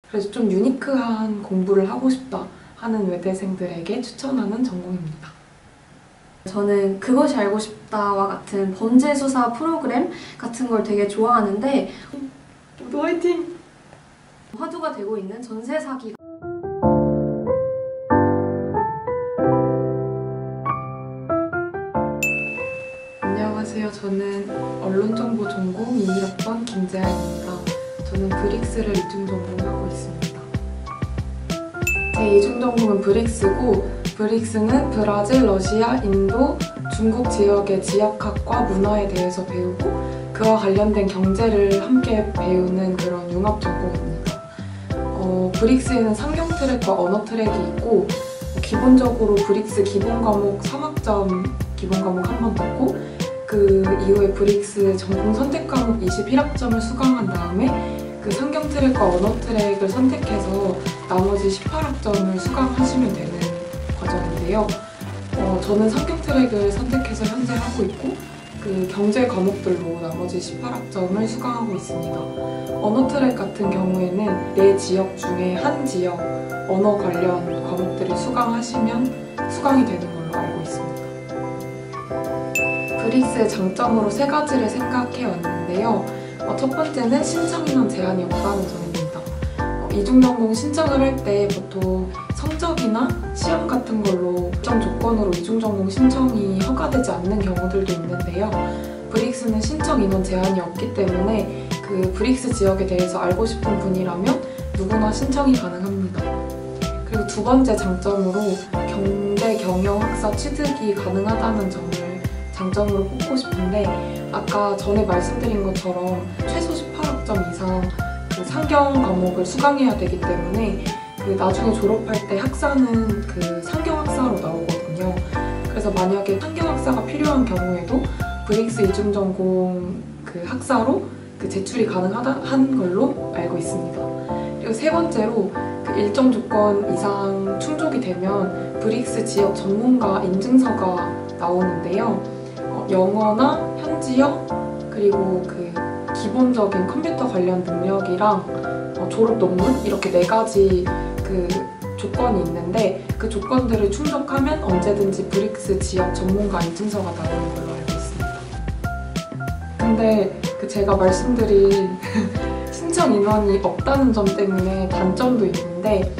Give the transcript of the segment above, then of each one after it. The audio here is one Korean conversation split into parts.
그래서 좀 유니크한 공부를 하고 싶다 하는 외대생들에게 추천하는 전공입니다. 저는 그것이 알고 싶다와 같은 범죄 수사 프로그램 같은 걸 되게 좋아하는데 모두 화이팅! 화두가 되고 있는 전세 사기. 안녕하세요. 저는 언론정보 전공 21학번 김재아입니다. 저는 브릭스를 이중 전공하고 있습니다. 제 이중 전공은 브릭스고, 브릭스는 브라질, 러시아, 인도, 중국 지역의 지역학과 문화에 대해서 배우고 그와 관련된 경제를 함께 배우는 그런 융합 전공입니다. 브릭스에는 상경 트랙과 언어 트랙이 있고, 기본적으로 브릭스 기본 과목 3학점 기본 과목 한 번 듣고, 그 이후에 브릭스 전공 선택 과목 21학점을 수강한 다음에 그 상경 트랙과 언어 트랙을 선택해서 나머지 18학점을 수강하시면 되는 과정인데요. 저는 상경 트랙을 선택해서 현재 하고 있고, 그 경제 과목들로 나머지 18학점을 수강하고 있습니다. 언어 트랙 같은 경우에는 내 지역 중에 한 지역 언어 관련 과목들을 수강하시면 수강이 되는 걸로 알고 있습니다. 브릭스의 장점으로 3가지를 생각해 왔는데요. 첫 번째는 신청 인원 제한이 없다는 점입니다. 이중전공 신청을 할 때 보통 성적이나 시험 같은 걸로 일정 조건으로 이중전공 신청이 허가되지 않는 경우들도 있는데요. 브릭스는 신청 인원 제한이 없기 때문에 그 브릭스 지역에 대해서 알고 싶은 분이라면 누구나 신청이 가능합니다. 그리고 두 번째 장점으로 경제 경영 학사 취득이 가능하다는 점을 장점으로 뽑고 싶은데, 아까 전에 말씀드린 것처럼 최소 18학점 이상 그 상경 과목을 수강해야 되기 때문에 그 나중에 졸업할 때 학사는 그 상경 학사로 나오거든요. 그래서 만약에 상경 학사가 필요한 경우에도 브릭스 이중 전공 그 학사로 그 제출이 가능한 걸로 알고 있습니다. 그리고 세 번째로 그 일정 조건 이상 충족이 되면 브릭스 지역 전문가 인증서가 나오는데요. 영어나 현지어, 그리고 그 기본적인 컴퓨터 관련 능력이랑 졸업 논문, 이렇게 4가지 그 조건이 있는데, 그 조건들을 충족하면 언제든지 브릭스 지역 전문가 인증서가 나오는 걸로 알고 있습니다. 근데 그 제가 말씀드린 신청 인원이 없다는 점 때문에 단점도 있는데,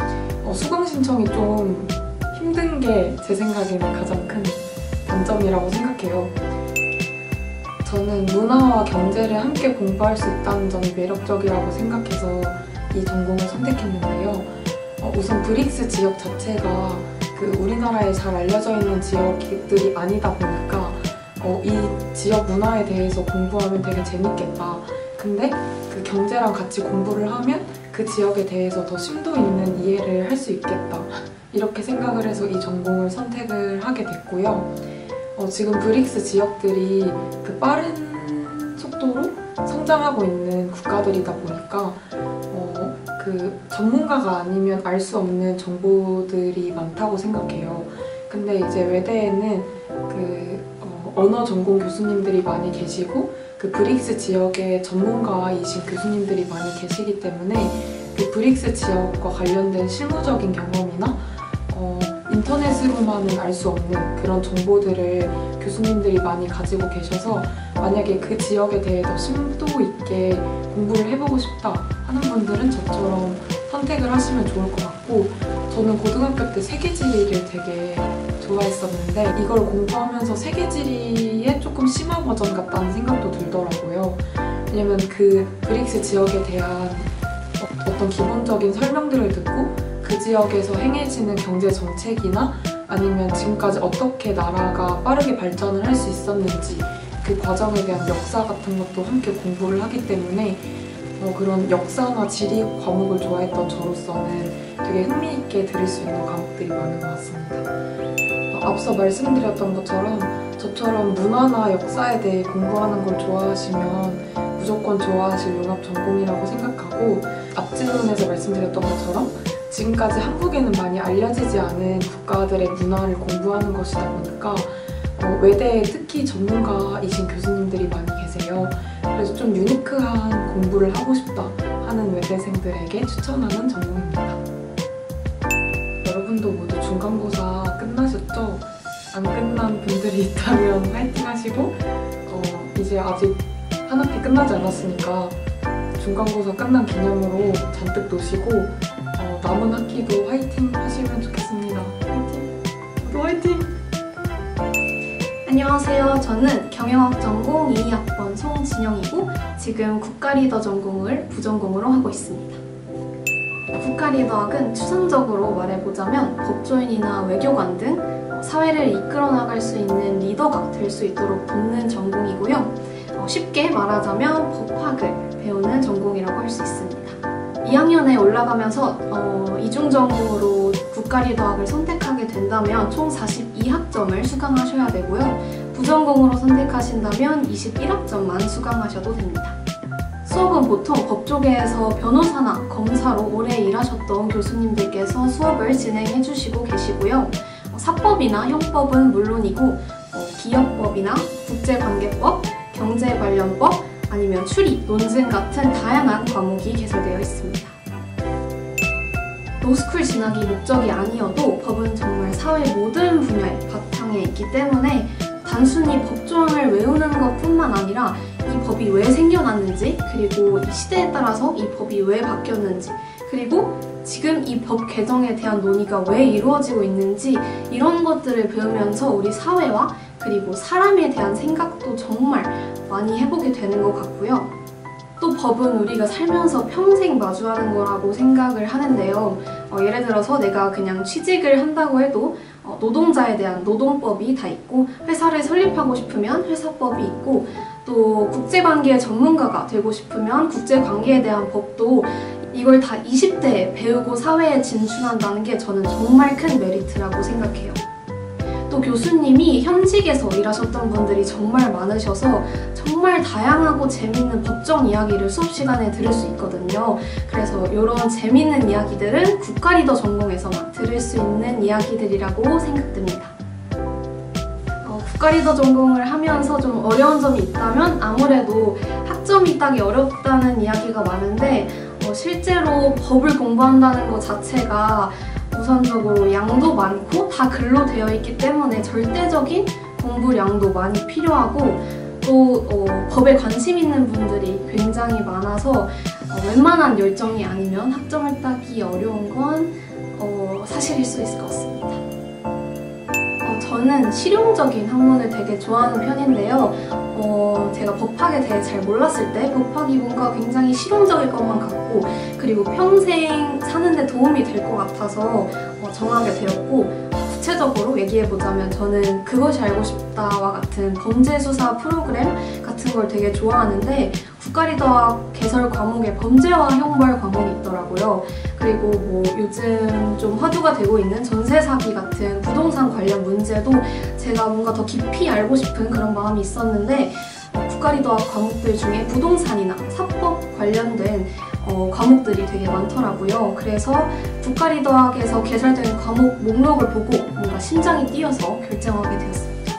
수강 신청이 좀 힘든 게 제 생각에는 가장 큰 단점이라고 생각해요. 저는 문화와 경제를 함께 공부할 수 있다는 점이 매력적이라고 생각해서 이 전공을 선택했는데요. 우선 브릭스 지역 자체가 그 우리나라에 잘 알려져 있는 지역들이 아니다 보니까 이 지역 문화에 대해서 공부하면 되게 재밌겠다. 근데 그 경제랑 같이 공부를 하면 그 지역에 대해서 더 심도 있는 이해를 할 수 있겠다. 이렇게 생각을 해서 이 전공을 선택을 하게 됐고요. 지금 브릭스 지역들이 그 빠른 속도로 성장하고 있는 국가들이다 보니까 그 전문가가 아니면 알 수 없는 정보들이 많다고 생각해요. 근데 이제 외대에는 그 언어 전공 교수님들이 많이 계시고 그 브릭스 지역의 전문가이신 교수님들이 많이 계시기 때문에 그 브릭스 지역과 관련된 실무적인 경험이나 인터넷으로만은 알 수 없는 그런 정보들을 교수님들이 많이 가지고 계셔서 만약에 그 지역에 대해 더 심도 있게 공부를 해보고 싶다 하는 분들은 저처럼 선택을 하시면 좋을 것 같고, 저는 고등학교 때 세계지리를 되게 좋아했었는데 이걸 공부하면서 세계지리의 조금 심화 버전 같다는 생각도 들더라고요. 왜냐면 그 브릭스 지역에 대한 어떤 기본적인 설명들을 듣고 그 지역에서 행해지는 경제 정책이나 아니면 지금까지 어떻게 나라가 빠르게 발전을 할 수 있었는지 그 과정에 대한 역사 같은 것도 함께 공부를 하기 때문에 그런 역사나 지리 과목을 좋아했던 저로서는 되게 흥미있게 들을 수 있는 과목들이 많은 것 같습니다. 앞서 말씀드렸던 것처럼 저처럼 문화나 역사에 대해 공부하는 걸 좋아하시면 무조건 좋아하실 융합 전공이라고 생각하고, 앞질문에서 말씀드렸던 것처럼 지금까지 한국에는 많이 알려지지 않은 국가들의 문화를 공부하는 것이다 보니까 외대에 특히 전문가이신 교수님들이 많이 계세요. 그래서 좀 유니크한 공부를 하고 싶다 하는 외대생들에게 추천하는 전공입니다. 여러분도 모두 중간고사 끝나셨죠? 안 끝난 분들이 있다면 화이팅 하시고 이제 아직 한 학기 끝나지 않았으니까 중간고사 끝난 기념으로 잔뜩 노시고 남은 학기도 화이팅 하시면 좋겠습니다. 화이팅! 모두 화이팅! 안녕하세요. 저는 경영학 전공 22학번 송진영이고 지금 국가리더 전공을 부전공으로 하고 있습니다. 국가리더학은 추상적으로 말해보자면 법조인이나 외교관 등 사회를 이끌어 나갈 수 있는 리더가 될 수 있도록 돕는 전공이고요. 쉽게 말하자면 법학을 배우는 전공이라고 할 수 있습니다. 2학년에 올라가면서 이중전공으로 국가리더학을 선택하게 된다면 총 42학점을 수강하셔야 되고요. 부전공으로 선택하신다면 21학점만 수강하셔도 됩니다. 수업은 보통 법조계에서 변호사나 검사로 오래 일하셨던 교수님들께서 수업을 진행해 주시고 계시고요. 사법이나 형법은 물론이고 기업법이나 국제관계법, 경제관련법, 아니면 추리, 논증 같은 다양한 과목이 개설되어 있습니다. 로스쿨 진학이 목적이 아니어도 법은 정말 사회 모든 분야의 바탕에 있기 때문에 단순히 법조항을 외우는 것뿐만 아니라 이 법이 왜 생겨났는지, 그리고 이 시대에 따라서 이 법이 왜 바뀌었는지, 그리고 지금 이 법 개정에 대한 논의가 왜 이루어지고 있는지 이런 것들을 배우면서 우리 사회와 그리고 사람에 대한 생각도 정말 많이 해보게 되는 것 같고요. 또 법은 우리가 살면서 평생 마주하는 거라고 생각을 하는데요. 예를 들어서 내가 그냥 취직을 한다고 해도 노동자에 대한 노동법이 다 있고, 회사를 설립하고 싶으면 회사법이 있고, 또 국제관계의 전문가가 되고 싶으면 국제관계에 대한 법도, 이걸 다 20대에 배우고 사회에 진출한다는 게 저는 정말 큰 메리트라고 생각해요. 또 교수님이 현직에서 일하셨던 분들이 정말 많으셔서 정말 다양하고 재밌는 법정 이야기를 수업 시간에 들을 수 있거든요. 그래서 이런 재밌는 이야기들은 국가리더 전공에서만 들을 수 있는 이야기들이라고 생각됩니다. 국가리더 전공을 하면서 좀 어려운 점이 있다면 아무래도 학점이 따기 어렵다는 이야기가 많은데 실제로 법을 공부한다는 것 자체가 우선적으로 양도 많고 다 글로 되어 있기 때문에 절대적인 공부량도 많이 필요하고, 또 법에 관심 있는 분들이 굉장히 많아서 웬만한 열정이 아니면 학점을 따기 어려운 건 사실일 수 있을 것 같습니다. 저는 실용적인 학문을 되게 좋아하는 편인데요. 제가 법학에 대해 잘 몰랐을 때 법학이 뭔가 굉장히 실용적일 것만 같고, 그리고 평생 사는데 도움이 될 것 같아서 정하게 되었고, 구체적으로 얘기해보자면 저는 그것이 알고 싶다와 같은 범죄수사 프로그램 같은 걸 되게 좋아하는데, 국가리더학 개설 과목에 범죄와 형벌 과목이 있더라고요. 그리고 요즘 좀 화두가 되고 있는 전세 사기 같은 부동산 관련 문제도 제가 뭔가 더 깊이 알고 싶은 그런 마음이 있었는데, 국가리더학 과목들 중에 부동산이나 사법 관련된 과목들이 되게 많더라고요. 그래서 국가리더학에서 개설된 과목 목록을 보고 뭔가 심장이 뛰어서 결정하게 되었습니다.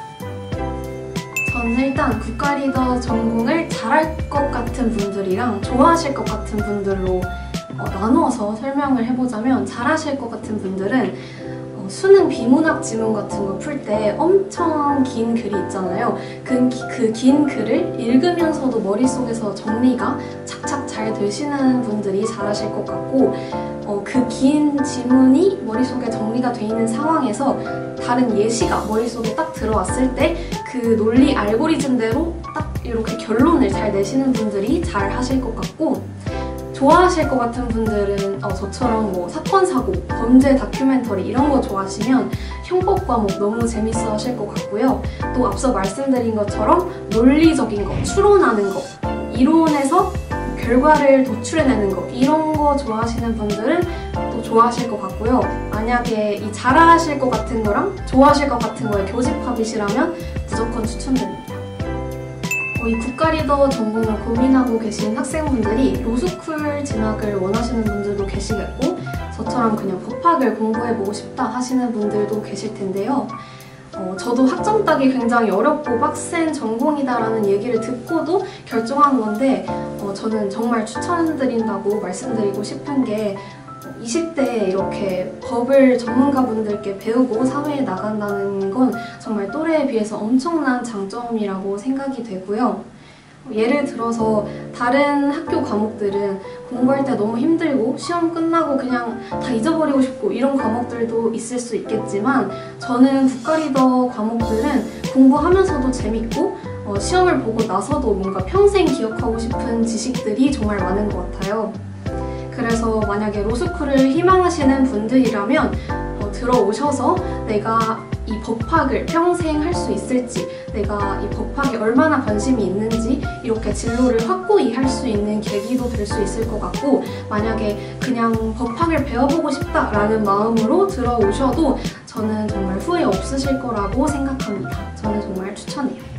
저는 일단 국가리더 전공을 잘할 것 같은 분들이랑 좋아하실 것 같은 분들로 나누어서 설명을 해보자면, 잘하실 것 같은 분들은 수능 비문학 지문 같은 거 풀 때 엄청 긴 글이 있잖아요. 그 긴 글을 읽으면서도 머릿속에서 정리가 착착 잘 되시는 분들이 잘하실 것 같고, 그 긴 지문이 머릿속에 정리가 돼 있는 상황에서 다른 예시가 머릿속에 딱 들어왔을 때 그 논리 알고리즘대로 딱 이렇게 결론을 잘 내시는 분들이 잘 하실 것 같고, 좋아하실 것 같은 분들은 저처럼 사건, 사고, 범죄 다큐멘터리 이런 거 좋아하시면 형법 과목 너무 재밌어 하실 것 같고요. 또 앞서 말씀드린 것처럼 논리적인 거, 추론하는 거, 이론에서 결과를 도출해내는 거, 이런 거 좋아하시는 분들은 또 좋아하실 것 같고요. 만약에 이 잘하실 것 같은 거랑 좋아하실 것 같은 거에 교집합이시라면 무조건 추천드립니다. 이 국가리더 전공을 고민하고 계신 학생분들이 로스쿨 진학을 원하시는 분들도 계시겠고, 저처럼 그냥 법학을 공부해보고 싶다 하시는 분들도 계실 텐데요. 저도 학점 따기 굉장히 어렵고 빡센 전공이다라는 얘기를 듣고도 결정한 건데 저는 정말 추천드린다고 말씀드리고 싶은 게 20대에 이렇게 법을 전문가분들께 배우고 사회에 나간다는 건 정말 또래에 비해서 엄청난 장점이라고 생각이 되고요. 예를 들어서 다른 학교 과목들은 공부할 때 너무 힘들고 시험 끝나고 그냥 다 잊어버리고 싶고 이런 과목들도 있을 수 있겠지만 저는 국가리더 과목들은 공부하면서도 재밌고 시험을 보고 나서도 뭔가 평생 기억하고 싶은 지식들이 정말 많은 것 같아요. 그래서 만약에 로스쿨을 희망하시는 분들이라면 들어오셔서 내가 이 법학을 평생 할 수 있을지, 내가 이 법학에 얼마나 관심이 있는지 이렇게 진로를 확고히 할 수 있는 계기도 될 수 있을 것 같고, 만약에 그냥 법학을 배워보고 싶다라는 마음으로 들어오셔도 저는 정말 후회 없으실 거라고 생각합니다. 저는 정말 추천해요.